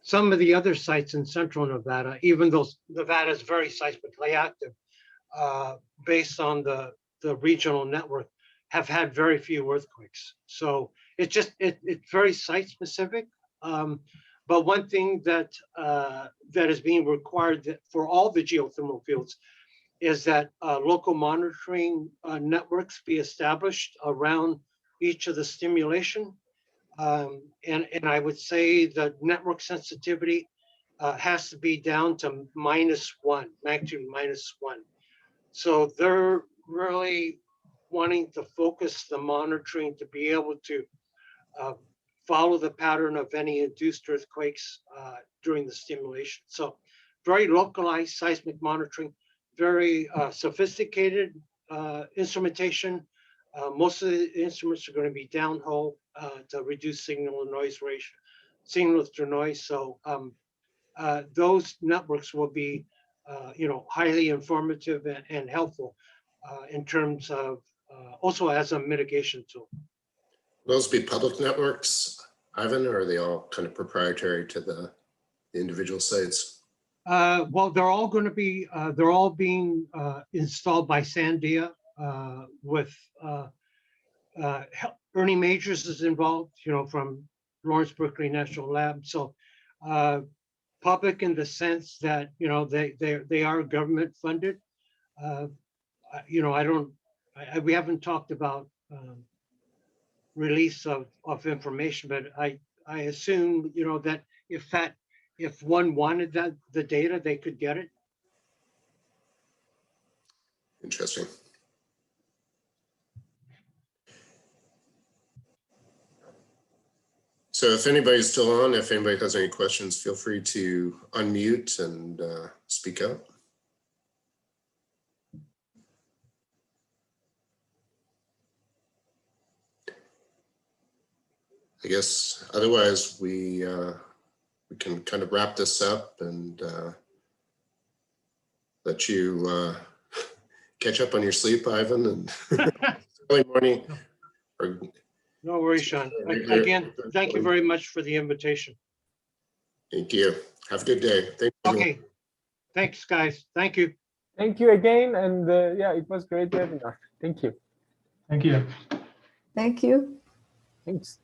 Some of the other sites in central Nevada, even though Nevada is very seismically active, based on the regional network, have had very few earthquakes. So it's very site specific. But one thing that is being required for all the geothermal fields is that local monitoring networks be established around each of the stimulation. And I would say the network sensitivity has to be down to -1, magnitude -1. So they're really wanting to focus the monitoring to be able to follow the pattern of any induced earthquakes during the stimulation. So very localized seismic monitoring, very sophisticated instrumentation. Most of the instruments are going to be downhole to reduce signal to noise. So those networks will be, highly informative and helpful in terms of also as a mitigation tool. Those be public networks, Ivan, or are they all kind of proprietary to the individual sites? Well, they're all going to be, they're all being installed by Sandia with Ernie Majors is involved, from Lawrence Berkeley National Lab. So public in the sense that, they are government funded. We haven't talked about release of information, but I assume, that if one wanted the data, they could get it. Interesting. So if anybody's still on, if anybody has any questions, feel free to unmute and speak out. I guess otherwise we can kind of wrap this up and let you catch up on your sleep, Ivan, and early morning. No worries, Sean. Again, thank you very much for the invitation. Thank you. Have a good day. Thank you. Okay. Thanks, guys. Thank you. Thank you again. And yeah, it was great webinar. Thank you. Thank you. Thank you. Thanks.